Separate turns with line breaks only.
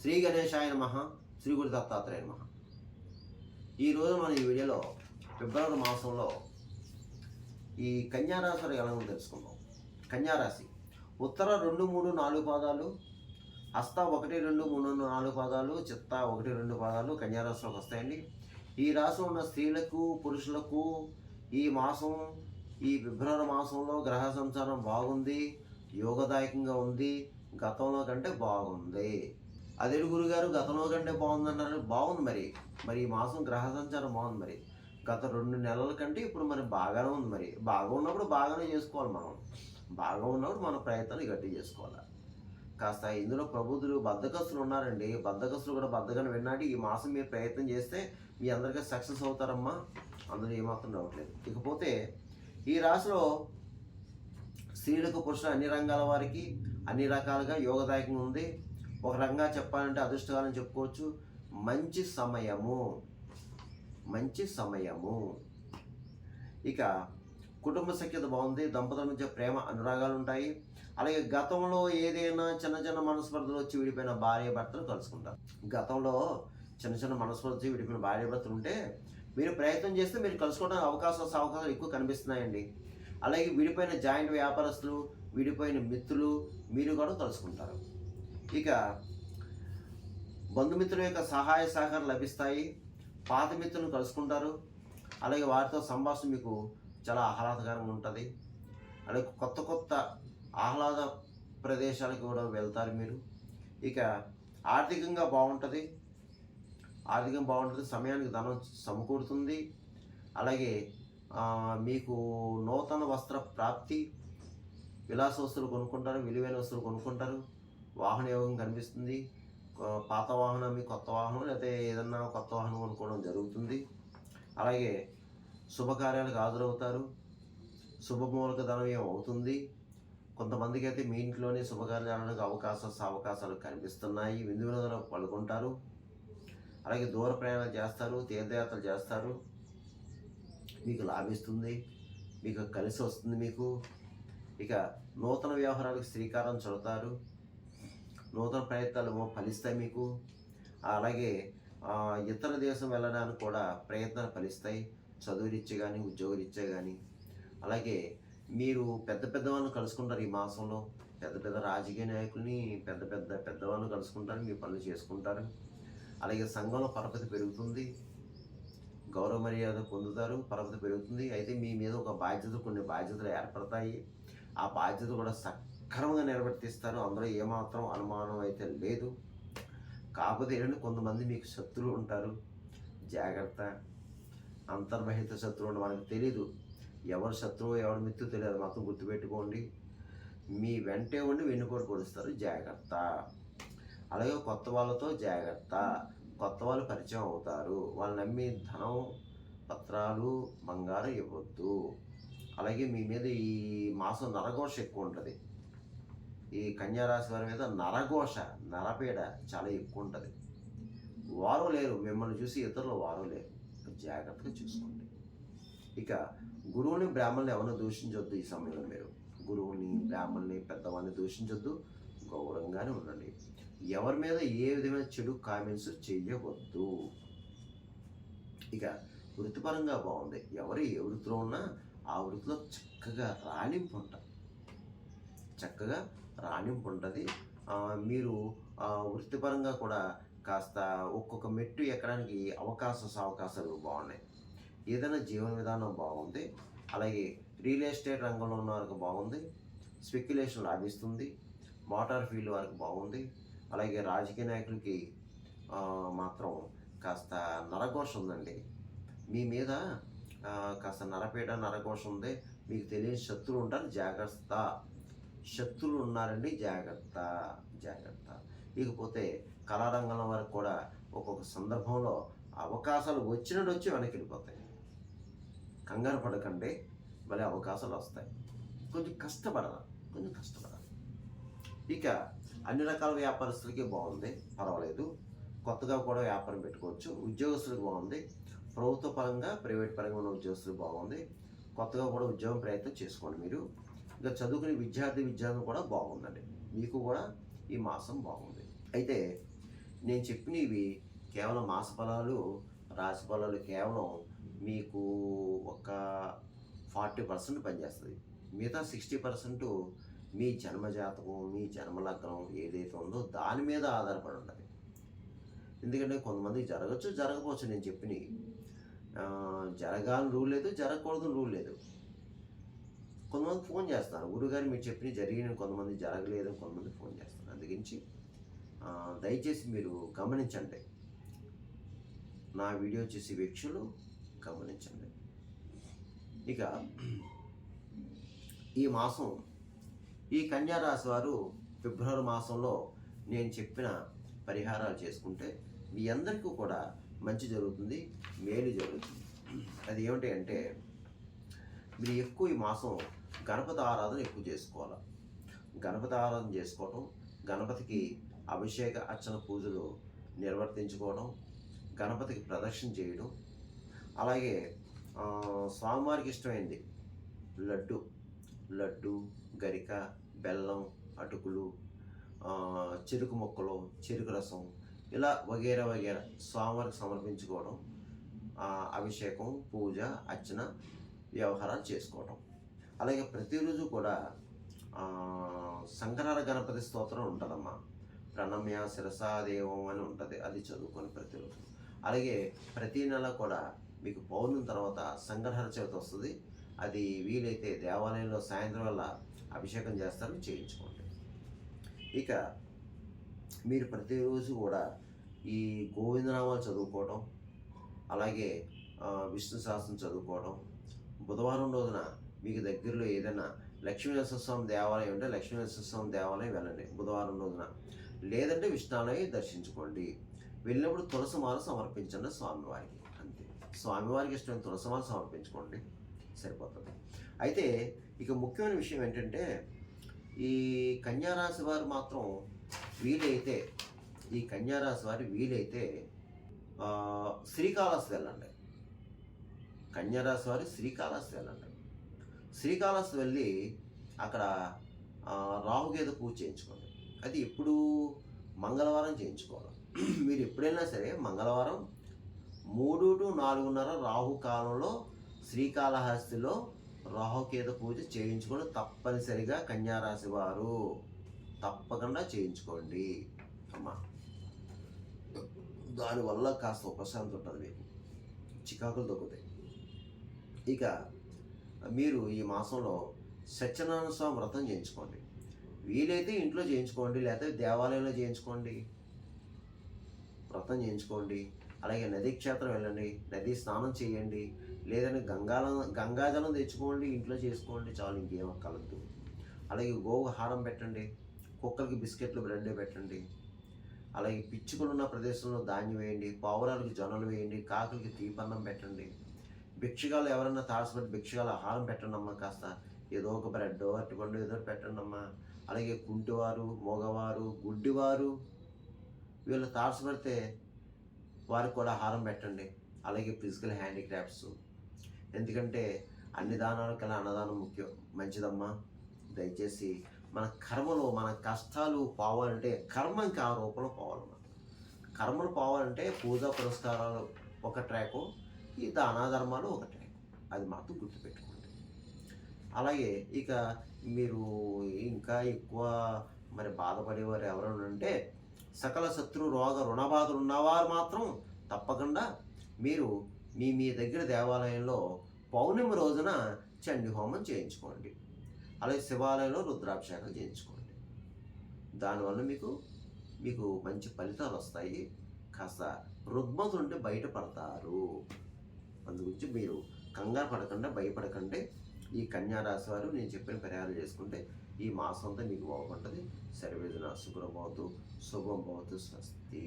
శ్రీ గణేశాయ నమః. శ్రీ గురు దత్తాత్రేయ నమః. ఈరోజు మనం ఈ వీడియోలో ఫిబ్రవరి మాసంలో ఈ కన్యారాశి వారికి ఎలా ఉందో తెలుసుకుందాం. కన్యారాశి ఉత్తర 2, 3, 4 పాదాలు, హస్త 1, 2, 3, 4 పాదాలు, చిత్త 1, 2 పాదాలు కన్యారాశిలోకి వస్తాయండి. ఈ రాశిలో ఉన్న స్త్రీలకు పురుషులకు ఈ మాసం, ఈ ఫిబ్రవరి మాసంలో గ్రహ సంచారం బాగుంది, యోగదాయకంగా ఉంది, గతంలో కంటే బాగుంది. అదే గురుగారు గతంలో కంటే బాగుందన్నారు. బాగుంది మరి ఈ మాసం గ్రహ సంచారం బాగుంది. మరి గత 2 నెలల కంటే ఇప్పుడు మరి బాగానే ఉంది. మరి బాగా ఉన్నప్పుడు బాగానే చేసుకోవాలి. మనం బాగా ఉన్నప్పుడు మన ప్రయత్నాలు గట్టి చేసుకోవాలి. కాస్త ఇందులో ప్రబుద్ధులు బద్ధకస్తులు ఉన్నారండి. బద్ధకస్తులు కూడా బద్ధగానే విన్నాడు. ఈ మాసం మీరు ప్రయత్నం చేస్తే మీ అందరికీ సక్సెస్ అవుతారమ్మా, అందులో ఏమాత్రం డౌట్ లేదు. ఇకపోతే ఈ రాశిలో స్త్రీలకు పురుషులు అన్ని రంగాల వారికి అన్ని రకాలుగా యోగదాయకంగా ఉంది. ఒక రకంగా చెప్పాలంటే అదృష్టకాలం చెప్పుకోవచ్చు. మంచి సమయము. ఇక కుటుంబ సఖ్యత బాగుంది. దంపతుల మధ్య ప్రేమ అనురాగాలు ఉంటాయి. అలాగే గతంలో ఏదైనా చిన్న మనస్పర్ధలు వచ్చి విడిపోయిన భార్య భర్తలు కలుసుకుంటారు. గతంలో చిన్న మనస్పర్ధలు వచ్చి విడిపోయిన భార్య భర్తలు ఉంటే మీరు ప్రయత్నం చేస్తే మీరు కలుసుకోవడానికి అవకాశాలు ఎక్కువ కనిపిస్తున్నాయండి. అలాగే విడిపోయిన జాయింట్ వ్యాపారస్తులు, విడిపోయిన మిత్రులు మీరు కూడా కలుసుకుంటారు. ఇక బంధుమిత్రుల యొక్క సహాయ సహకారం లభిస్తాయి. పాత మిత్రులను కలుసుకుంటారు. అలాగే వారితో సంభాషణ మీకు చాలా ఆహ్లాదకరంగా ఉంటుంది. అలాగే కొత్త ఆహ్లాద ప్రదేశాలకు కూడా వెళ్తారు మీరు. ఇక ఆర్థికంగా బాగుంటుంది. సమయానికి ధనం సమకూరుతుంది. అలాగే మీకు నూతన వస్త్ర ప్రాప్తి, విలాస వస్తువులు కొనుక్కుంటారు, విలువైన వస్తువులు కొనుక్కుంటారు. వాహన యోగం కనిపిస్తుంది. పాత వాహనం మీ కొత్త వాహనం, లేకపోతే ఏదన్నా కొత్త వాహనం కొనుక్కోవడం జరుగుతుంది. అలాగే శుభకార్యాలకు హాజరవుతారు. శుభమూలక ధనవ్యయం అవుతుంది. కొంతమందికి అయితే మీ ఇంట్లోనే శుభకార్యాలకు అవకాశాలు కనిపిస్తున్నాయి. విందు వినోదాలకు పాల్గొంటారు. అలాగే దూర ప్రయాణాలు చేస్తారు, తీర్థయాత్రలు చేస్తారు. మీకు లాభిస్తుంది, మీకు కలిసి వస్తుంది మీకు. ఇక నూతన వ్యవహారాలకు శ్రీకారం చుడతారు. నూతన ప్రయత్నాలు ఫలిస్తాయి మీకు. అలాగే ఇతర దేశం వెళ్ళడానికి కూడా ప్రయత్నాలు ఫలిస్తాయి. చదువురీత్యా కానీ, ఉద్యోగరీత్యా కానీ. అలాగే మీరు పెద్ద వాళ్ళని కలుసుకుంటారు. ఈ మాసంలో పెద్ద రాజకీయ నాయకుల్ని, పెద్దవాళ్ళని కలుసుకుంటారు. మీ పనులు చేసుకుంటారు. అలాగే సంఘంలో పరపతి పెరుగుతుంది. గౌరవ మర్యాద పొందుతారు. పరపతి పెరుగుతుంది. అయితే మీ మీద కొన్ని బాధ్యతలు ఏర్పడతాయి. ఆ బాధ్యత కూడా సక్రమంగా నిర్వర్తిస్తారు. అందులో ఏమాత్రం అనుమానం అయితే లేదు. కాకపోతే ఏంటంటే కొంతమంది మీకు శత్రువులు ఉంటారు. జాగ్రత్త. అంతర్బహిత శత్రువులు మనకు తెలీదు. ఎవరు శత్రువు ఎవరు మిత్రులు తెలియదు. మాత్రం గుర్తుపెట్టుకోండి. మీ వెంటే ఉండి వెన్నుపోటు పొడుస్తారు. జాగ్రత్త. అలాగే కొత్త వాళ్ళతో జాగ్రత్త. కొత్త వాళ్ళు పరిచయం అవుతారు. వాళ్ళు నమ్మి ధనం, పత్రాలు, బంగారం ఇవ్వద్దు. అలాగే మీ మీద ఈ మాసం నరఘోష ఎక్కువ ఉంటుంది. ఈ కన్యారాశి వారి మీద నరపీడ చాలా ఎక్కువ ఉంటుంది. వారు లేరు, మిమ్మల్ని చూసి ఇతరులు వారు లేరు. జాగ్రత్తగా చూసుకోండి. ఇక గురువుని, బ్రాహ్మణుని ఎవరిని దూషించొద్దు. ఈ సమయంలో మీరు గురువుని, బ్రాహ్మణుని, పెద్దవాడిని దూషించొద్దు. గౌరవంగానే ఉండండి. ఎవరి మీద ఏ విధమైన చెడు కామెంట్స్ చేయవద్దు. ఇక వృత్తిపరంగా బాగుంది. ఎవరు ఏ వృత్తిలో ఉన్నా ఆ వృత్తిలో చక్కగా రాణింపు ఉంటుంది. మీరు వృత్తిపరంగా కూడా కాస్త ఒక్కొక్క మెట్టు ఎక్కడానికి అవకాశాలు బాగున్నాయి. ఏదైనా జీవన విధానం బాగుంది. అలాగే రియల్ ఎస్టేట్ రంగంలో ఉన్న వారికి బాగుంది. స్పెక్యులేషన్ లాభిస్తుంది. మోటార్ ఫీల్డ్ వారికి బాగుంది. అలాగే రాజకీయ నాయకులకి మాత్రం కాస్త నరఘోష ఉందండి. మీ మీద కాస్త నరఘోష ఉంది. మీకు తెలియని శత్రువులు ఉంటారు. జాగ్రత్త. శత్రువులు ఉన్నారండి. జాగ్రత్త. ఇకపోతే కళారంగంలో వరకు కూడా ఒక్కొక్క సందర్భంలో అవకాశాలు వచ్చి వెనక్కి వెళ్ళిపోతాయి. కంగారు పడకండి. భలే అవకాశాలు వస్తాయి. కొంచెం కష్టపడాలి. ఇక అన్ని రకాల వ్యాపారస్తులకి బాగుంది, పర్వాలేదు. కొత్తగా కూడా వ్యాపారం పెట్టుకోవచ్చు. ఉద్యోగస్తులకు బాగుంది. ప్రభుత్వ పరంగా, ప్రైవేట్ పరంగా ఉన్న ఉద్యోగస్తులకు బాగుంది. కొత్తగా కూడా ఉద్యోగం ప్రయత్నం చేసుకోండి మీరు. ఇక చదువుకునే విద్యార్థి కూడా బాగుందండి. మీకు కూడా ఈ మాసం బాగుంది. అయితే నేను చెప్పినవి కేవలం మాస ఫలాలు, రాశి ఫలాలు కేవలం మీకు ఒక 40% పనిచేస్తుంది. మిగతా 60% మీ జన్మజాతకం, మీ జన్మలగ్నం ఏదైతే ఉందో దాని మీద ఆధారపడి ఉంటుంది. ఎందుకంటే కొంతమందికి జరగచ్చు, జరగకపోవచ్చు. నేను చెప్పినవి జరగాలని రూల్ లేదు, జరగకూడదని రూల్ లేదు. కొంతమంది ఫోన్ చేస్తారు, గురుగారు మీరు చెప్పినవి జరిగిన, కొంతమంది జరగలేదు, కొంతమంది ఫోన్ చేస్తారు. అందుగురించి దయచేసి మీరు గమనించండి, నా వీడియో చూసి వీక్షకులు గమనించండి. ఇక ఈ మాసం ఈ కన్యా రాశి వారు ఫిబ్రవరి మాసంలో నేను చెప్పిన పరిహారాలు చేసుకుంటే మీ అందరికీ కూడా మంచి జరుగుతుంది, మేలు జరుగుతుంది. అది ఏమిటి అంటే మీరు ఎక్కువ ఈ మాసం గణపతి ఆరాధన ఎక్కువ చేసుకోవాలి. గణపతి ఆరాధన చేసుకోవడం, గణపతికి అభిషేక అర్చన పూజలు నిర్వర్తించుకోవడం, గణపతికి ప్రదక్షిణ చేయడం, అలాగే స్వామివారికి ఇష్టమైంది లడ్డు, గరిక, బెల్లం, అటుకులు, చెరుకు ముక్కలు, చెరుకు రసం, ఇలా వగేరా స్వామివారికి సమర్పించుకోవడం, అభిషేకం, పూజ, అర్చన వ్యవహారాలు చేసుకోవడం. అలాగే ప్రతిరోజు కూడా శంకరార గణపతి స్తోత్రం ఉంటుందమ్మా, ప్రణమ్య శిరసాదేవం అని ఉంటుంది, అది చదువుకొని ప్రతిరోజు. అలాగే ప్రతి నెల కూడా మీకు పౌర్ణమి తర్వాత సంగ్రహణ చవితి వస్తుంది, అది వీలైతే దేవాలయంలో సాయంత్రం వల్ల అభిషేకం చేస్తారు, చేయించుకోండి. ఇక మీరు ప్రతిరోజు కూడా ఈ గోవిందనామాలు చదువుకోవడం, అలాగే విష్ణు సహస్రం చదువుకోవడం, బుధవారం రోజున మీకు దగ్గరలో ఏదైనా లక్ష్మీనరసింహస్వామి దేవాలయం ఉంటే లక్ష్మీనరసింహస్వామి దేవాలయం వెళ్ళండి బుధవారం రోజున, లేదంటే విష్ణాలయం దర్శించుకోండి. వెళ్ళినప్పుడు తులసిమాల సమర్పించండి స్వామివారికి, అంతే. స్వామివారికి ఇష్టమైన తులసిమాల సమర్పించుకోండి, సరిపోతుంది. అయితే ఇక ముఖ్యమైన విషయం ఏంటంటే ఈ కన్యారాశి వారు మాత్రం వీలైతే శ్రీకాళహస్తి వెళ్ళండి. కన్యారాశి వారు శ్రీకాళహస్తి వెళ్ళండి. శ్రీకాళహస్తి వెళ్ళి అక్కడ రాహుకేతు పూజ చేయించుకోండి. అది ఎప్పుడు మంగళవారం చేయించుకోవాలి. మీరు ఎప్పుడైనా సరే మంగళవారం 3 to 4:30 రాహుకాలంలో శ్రీకాళహస్తిలో రాహుకేతు పూజ చేయించుకొని తప్పనిసరిగా కన్యారాశి వారు తప్పకుండా చేయించుకోండి అమ్మా. దానివల్ల కాస్త ఉపశాంతి ఉంటుంది, మీకు చికాకులు తగ్గుతాయి. ఇక మీరు ఈ మాసంలో సత్యనారాయణ స్వామి వ్రతం చేయించుకోండి. వీలైతే ఇంట్లో చేయించుకోండి, లేకపోతే దేవాలయంలో చేయించుకోండి, వ్రతం చేయించుకోండి. అలాగే నదీ క్షేత్రం వెళ్ళండి, నదీ స్నానం చేయండి, లేదంటే గంగాజలం తెచ్చుకోండి, ఇంట్లో చేసుకోండి, చాలు, ఇంకేం అక్కర్లేదు. అలాగే గోవు హారం పెట్టండి, కుక్కలకి బిస్కెట్లు, బ్రెడ్ పెట్టండి. అలాగే పిచ్చుకలు ఉన్న ప్రదేశంలో ధాన్యం వేయండి, పావురాలకి జొన్నలు వేయండి, కాకులకి తీపన్నం పెట్టండి. భిక్షగాలు ఎవరన్నా తారసపడి భిక్షగాలు ఆహారం పెట్టండి అమ్మా, కాస్త ఏదో ఒక బ్రెడ్, అరటిపండు ఏదో పెట్టండి అమ్మా. అలాగే కుంటివారు, మగవారు, గుడ్డివారు వీళ్ళు తారసపడితే వారికి కూడా ఆహారం పెట్టండి. అలాగే ఫిజికల్ హ్యాండిక్రాఫ్ట్స్, ఎందుకంటే అన్ని దానాల కన్నా అన్నదానం ముఖ్యం, మంచిదమ్మా. దయచేసి మన కర్మలో మన కష్టాలు పోవాలంటే కర్మ ఇంకా ఆ రూపంలో పోవాలన్నమాట. కర్మలు పోవాలంటే పూజా పురస్కారాలు ఒక ట్రాకు, ఈ దానాధర్మాలు ఒక ట్రాక్, అది మాత్రం గుర్తుపెట్టుకోండి. అలాగే ఇక మీరు ఇంకా ఎక్కువ మరి బాధపడేవారు ఎవరైనా ఉంటే సకల శత్రు రోగ రుణబాధలు ఉన్నవారు మాత్రం తప్పకుండా మీరు మీ దగ్గర దేవాలయంలో పౌర్ణమి రోజున చండీ హోమం చేయించుకోండి. అలాగే శివాలయంలో రుద్రాభిషేకం చేయించుకోండి. దానివల్ల మీకు మంచి ఫలితాలు వస్తాయి. కాస్త రుగ్మతులు ఉంటే బయటపడతారు. అందుగురించి మీరు కంగారు పడకుండా, భయపడకండి. ఈ కన్యారాశి వారు నేను చెప్పిన పరిహారం చేసుకుంటే ఈ మాసం అంతా మీకు బాగుంటుంది. సర్వేజన శుభ్రం భవతు, శుభం భవతు, స్వస్తి.